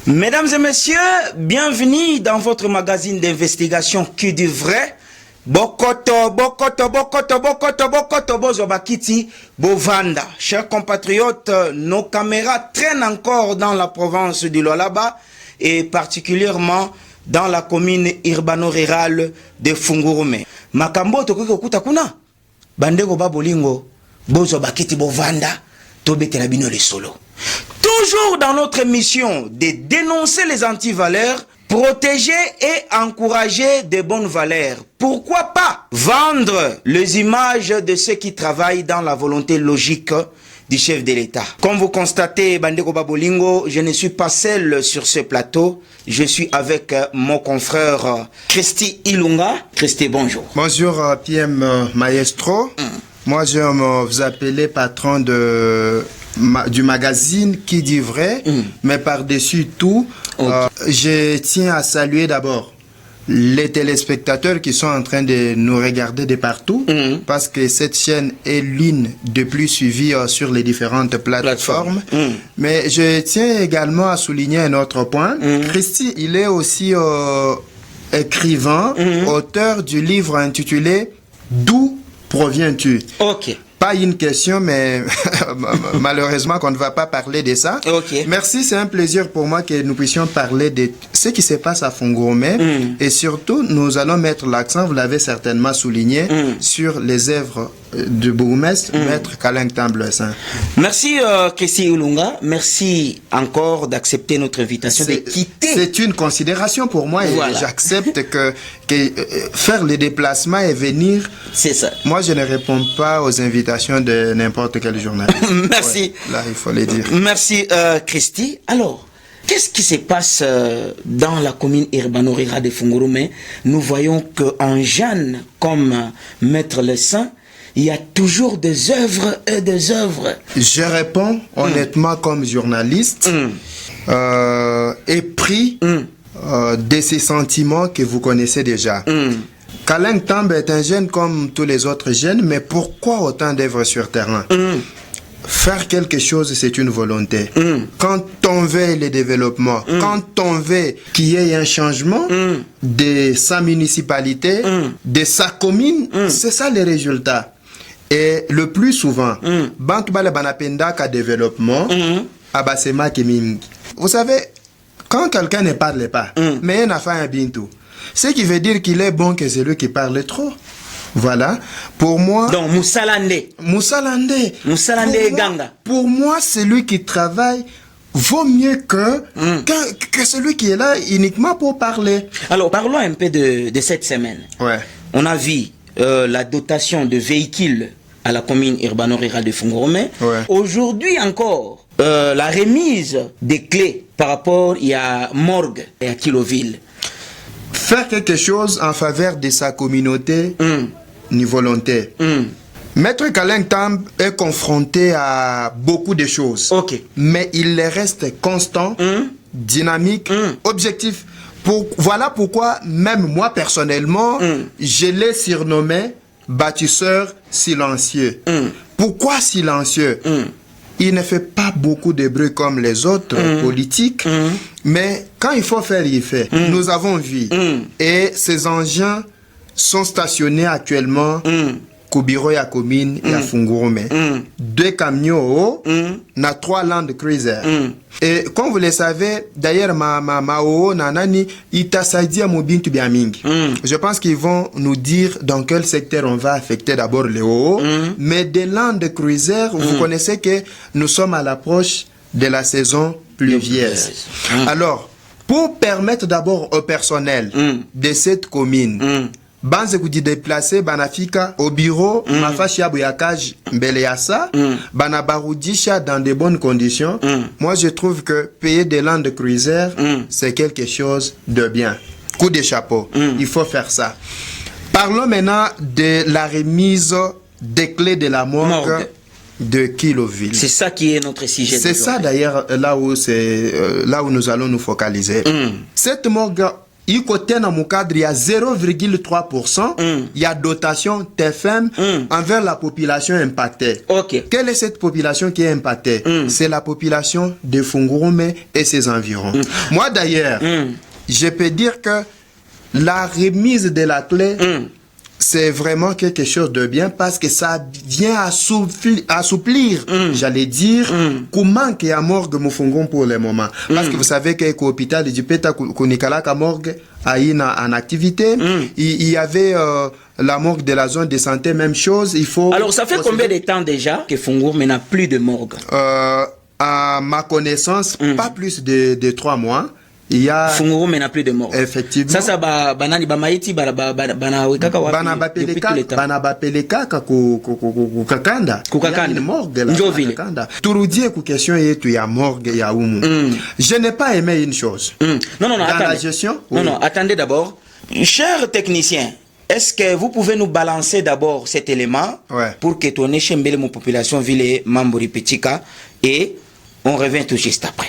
Mesdames et messieurs, bienvenue dans votre magazine d'investigation qui dit vrai. Bokoto, bokoto, bokoto, bokoto, bokoto, bozobakiti, bovanda. Chers compatriotes, nos caméras traînent encore dans la province du Lualaba et particulièrement dans la commune urbano-rurale de Fungurume. Makambo tokoko okuta kuna, bandeko babolingo, bozobakiti bovanda, tobete la bino le solo. Toujours dans notre mission de dénoncer les antivaleurs, protéger et encourager de bonnes valeurs. Pourquoi pas vendre les images de ceux qui travaillent dans la volonté logique du chef de l'État. Comme vous constatez, Bandeko Babolingo, je ne suis pas seul sur ce plateau. Je suis avec mon confrère Christy Ilunga. Christy, bonjour. Bonjour PM Maestro. Moi, je vous appeler patron du magazine qui dit vrai, mais par-dessus tout, je tiens à saluer d'abord les téléspectateurs qui sont en train de nous regarder de partout, parce que cette chaîne est l'une des plus suivies sur les différentes plateformes. Mais je tiens également à souligner un autre point. Christy, il est aussi écrivain, auteur du livre intitulé « D'où proviens-tu » Ok. Pas une question, mais malheureusement qu'on ne va pas parler de ça. Okay. Merci, c'est un plaisir pour moi que nous puissions parler de ce qui se passe à Fungurume. Et surtout, nous allons mettre l'accent, vous l'avez certainement souligné, sur les œuvres du bourgmestre, Maître Kaleng Tamblesin. Merci Christy Ilunga, merci encore d'accepter notre invitation de quitter. C'est une considération pour moi, voilà. Et j'accepte que faire les déplacements et venir, c'est ça. Moi je ne réponds pas aux invitations de n'importe quel journaliste. Merci. Ouais, là il faut le dire. Merci Christy. Alors, qu'est-ce qui se passe dans la commune urbano-rurale de Fungurume? Nous voyons qu'en Jeanne, comme Maître Le Saint, il y a toujours des œuvres et des œuvres. Je réponds honnêtement comme journaliste, épris de ces sentiments que vous connaissez déjà. Kaleng Tambe est un jeune comme tous les autres jeunes, mais pourquoi autant d'œuvres sur terrain? Faire quelque chose, c'est une volonté. Quand on veut le développement, quand on veut qu'il y ait un changement de sa municipalité, de sa commune, c'est ça le résultat. Et le plus souvent, banque bale banapenda ka développement, abasema kiming. Vous savez, quand quelqu'un ne parle pas, mais il n'a pas un bintou, ce qui veut dire qu'il est bon que c'est lui qui parle trop. Voilà. Pour moi. Donc, Moussalande. Moussalande. Moussalande et Ganga. Pour moi, celui qui travaille vaut mieux que celui qui est là uniquement pour parler. Alors, parlons un peu de cette semaine. Ouais. On a vu la dotation de véhicules à la commune urbano-rurale de Fungurume. Ouais. Aujourd'hui encore, la remise des clés par rapport à Morgue et à Kiloville. Faire quelque chose en faveur de sa communauté, ni volonté. Maître Kaleng Tambe est confronté à beaucoup de choses. Okay. Mais il reste constant, dynamique, objectif. Voilà pourquoi, même moi personnellement, je l'ai surnommé bâtisseur silencieux. Pourquoi silencieux? Il ne fait pas beaucoup de bruit comme les autres politiques, mais quand il faut faire, il fait. Nous avons vu. Et ces engins sont stationnés actuellement au bureau ya commune ya Fungurume. 2 camions na 3 Land Cruiser. Et comme vous le savez, d'ailleurs ma nanani itasaidia mobintu bia mingi. Je pense qu'ils vont nous dire dans quel secteur on va affecter d'abord les OO, mais des Land Cruiser, vous connaissez que nous sommes à l'approche de la saison pluvieuse. Alors, pour permettre d'abord au personnel de cette commune banze kudi déplacer banafika au bureau mafashi ya boyakage mbele ya sa banabarudisha dans de bonnes conditions. Moi je trouve que payer des Land Cruiser c'est quelque chose de bien. Coup de chapeau. Il faut faire ça. Parlons maintenant de la remise des clés de la morgue de Kiloville. C'est ça qui est notre sujet. C'est ça d'ailleurs là où nous allons nous focaliser. Cette morgue il côté dans mon cadre, il y a 0,3%, il y a dotation TFM envers la population impactée. Ok. Quelle est cette population qui est impactée? C'est la population de Fungurume et ses environs. Moi d'ailleurs, je peux dire que la remise de la clé, c'est vraiment quelque chose de bien parce que ça vient assouplir, j'allais dire, comment qu'il y a morgue Moufungon pour le moment. Parce que vous savez que l'hôpital du Peta Kunikalaka morgue a en activité. Il y avait la morgue de la zone de santé, même chose. Il faut. Alors ça fait combien de temps déjà que Fungourme n'a plus de morgue? À ma connaissance, pas plus de 3 mois. Il y a Fungourme n'a plus de morgue. Effectivement. Ça banani bamaiti bana wekaka wapi? Bana bapeleka kukakanda. Kukakanda. Morgue là. Njovile. Turudie ku question yetu ya morgue ya umu. Je n'ai pas aimé une chose. Non, Dans attendez. la gestion. Non, attendez d'abord. Cher technicien, est-ce que vous pouvez nous balancer d'abord cet élément pour que ton échembele mon population ville Mamburi Petika et on revient tout juste après.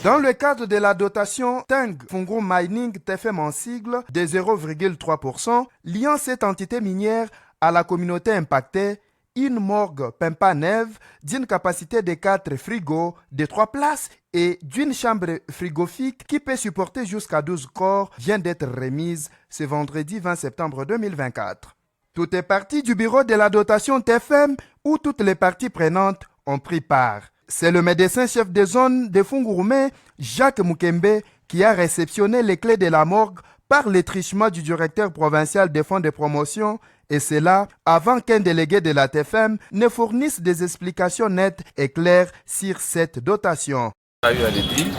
Dans le cadre de la dotation Teng Fungo Mining TFM en sigle de 0,3%, liant cette entité minière à la communauté impactée, une morgue Pempa Neve d'une capacité de 4 frigos de 3 places et d'une chambre frigorifique qui peut supporter jusqu'à 12 corps vient d'être remise ce vendredi 20 septembre 2024. Tout est parti du bureau de la dotation TFM où toutes les parties prenantes ont pris part. C'est le médecin-chef de zone de Fungurume, Jacques Mukembe, qui a réceptionné les clés de la morgue par l'étrichement du directeur provincial des fonds de promotion, et cela avant qu'un délégué de la TFM ne fournisse des explications nettes et claires sur cette dotation. On a eu à le dire,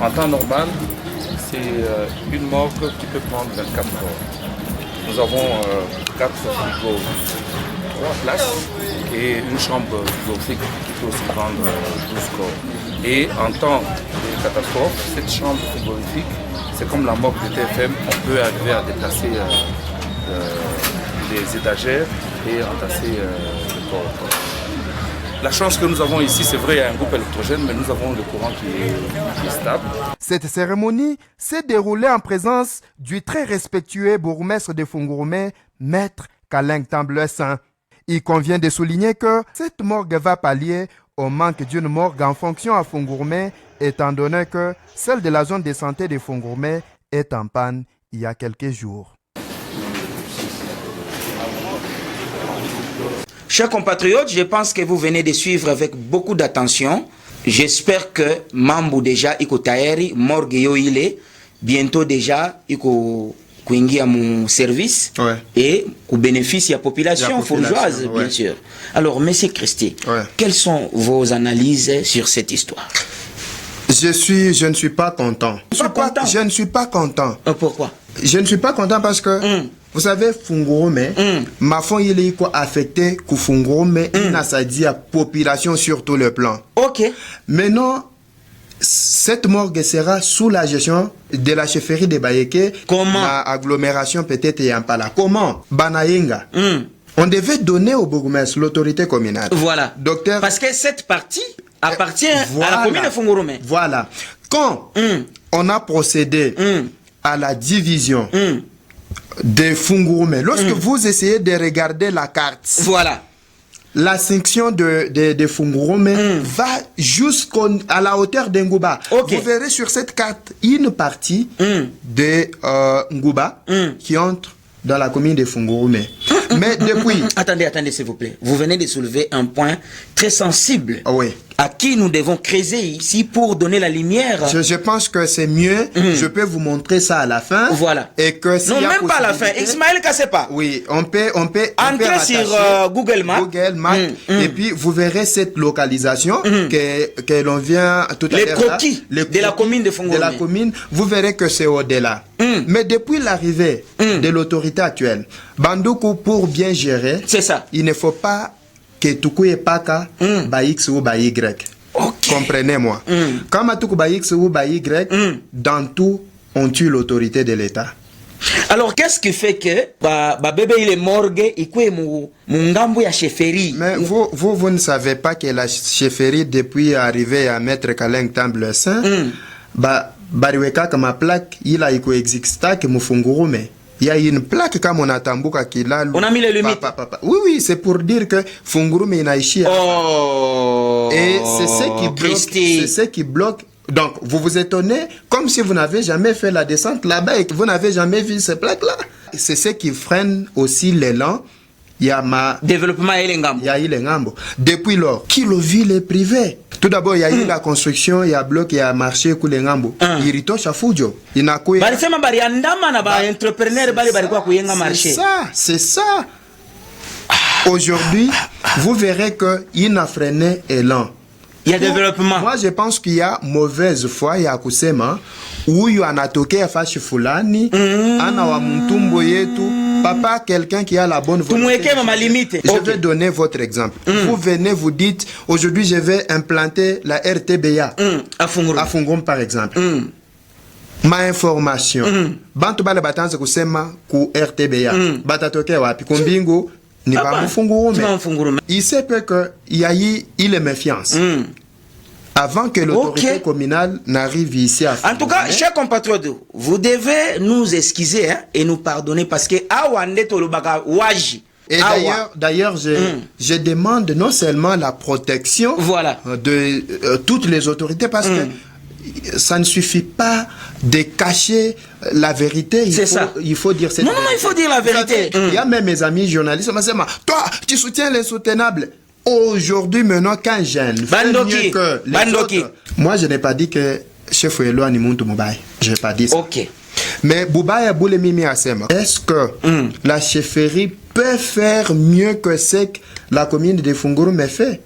en temps normal, c'est une morgue qui peut prendre 24 corps. Nous avons 4 frigos, 3 places et une chambre frigorifique qui peut aussi prendre 12 corps. Et en temps de catastrophe, cette chambre frigorifique, c'est comme la morgue de TFM, on peut arriver à déplacer les étagères et entasser le corps. La chance que nous avons ici, c'est vrai, il y a un groupe électrogène, mais nous avons le courant qui est stable. Cette cérémonie s'est déroulée en présence du très respectueux bourgmestre de Fungurume, Maître Kaleng Tamblesin. Il convient de souligner que cette morgue va pallier au manque d'une morgue en fonction à Fungurume, étant donné que celle de la zone de santé de Fungurume est en panne il y a quelques jours. Chers compatriotes, je pense que vous venez de suivre avec beaucoup d'attention. J'espère que Mambu déjà iko tayari, morgue yo ile, bientôt déjà iko kuingia mon service et au bénéfice de la population fourgeoise, bien sûr. Alors, Monsieur Christie, quelles sont vos analyses sur cette histoire? Je ne suis pas content. Je ne suis pas content. Pourquoi? Je ne suis pas content parce que vous savez, Fungurume, ma fond il est affecté que Fungurume, il n'a sa dit à population sur tout le plan. Ok. Maintenant, cette morgue sera sous la gestion de la chefferie de Bayeke. Comment? L'agglomération peut-être Yampala. Comment? Banayenga. On devait donner au bourgmestre l'autorité communale. Voilà. Docteur. Parce que cette partie appartient à la commune de Fungurume. Voilà. Quand on a procédé à la division de Fungurume, lorsque vous essayez de regarder la carte, voilà, la section de Fungurume va jusqu'à la hauteur de Ngouba. Vous verrez sur cette carte une partie de Ngouba qui entre dans la commune de Fungurume. Mais depuis... Attendez, s'il vous plaît. Vous venez de soulever un point très sensible. Oui. À qui nous devons creuser ici pour donner la lumière. Je pense que c'est mieux. Je peux vous montrer ça à la fin. Voilà. Et que non, même pas à la fin. Ismaël Kassepa. Oui, on peut entrer sur Google Maps. Google Maps. Et puis, vous verrez cette localisation que l'on vient tout à l'heure. Les croquis de la commune de Fungurume. De la commune, vous verrez que c'est au-delà. Mais depuis l'arrivée de l'autorité actuelle, Bandoukou, pour bien gérer, c'est ça. Il ne faut pas que tout est pas ba X ou ba Y. Comprenez-moi. Quand tout ba X ou ba Y, dans tout, on tue l'autorité de l'État. Alors, qu'est-ce qui fait que bébé il est morgue, il est mungambo ya chefferie? Mais vous ne savez pas que la chefferie, depuis arriver à Maître Kaleng Tamblesin, bariweka kama plaque ila iko exista que Mufungurume. Il y a une plaque comme on a Tambuka qui là. On a mis les limites. Oui, oui, c'est pour dire que Fungurume inaishia. Oh. Et c'est ce qui bloque. C'est ce qui bloque. Donc, vous vous étonnez, comme si vous n'avez jamais fait la descente là-bas et que vous n'avez jamais vu ces plaques-là. C'est ce qui freine aussi l'élan. Il y a développement Elengambo. Il y a eu l'Engambo. Depuis lors, qui le vit les privés? Tout d'abord, il y a eu la construction, il y a bloc, il y a marché pour l'Engambo. Irito Chafujo. Il n'a quoi. C'est ça, c'est ça. Aujourd'hui, vous verrez qu'il n'a freiné élan. Il y a développement. Moi, je pense qu'il y a mauvaise foi, il y a kusema, où il y a natoke fashi fulani, ana wa mtumbo yetu, papa, quelqu'un qui a la bonne volonté. Je vais donner votre exemple. Vous venez, vous dites, aujourd'hui, je vais implanter la RTBA. À Fungoum, par exemple. Ma information. Bantu bale batanze kusema ku RTBA. Batatoke wapi kumbingo. Il sait peu qu'il y a eu méfiance. Avant que l'autorité communale n'arrive ici à En tout cas, chers compatriotes, vous devez nous excuser et nous pardonner parce que et d'ailleurs, je demande non seulement la protection de toutes les autorités parce que ça ne suffit pas de cacher la vérité. Il faut dire cette vérité. Non, il faut dire la vérité. Il y a même mes amis journalistes qui m'ont dit, toi, tu soutiens l'insoutenable. Aujourd'hui, maintenant, quand jeune, Bandoki. Que les autres, moi, je n'ai pas dit que chef Ouelo ni Muntu Moubaye. Je n'ai pas dit ça. Ok. Mais Boubaye Boule Mimi Asema, est-ce que la chefferie peut faire mieux que ce que la commune de Fungurume fait?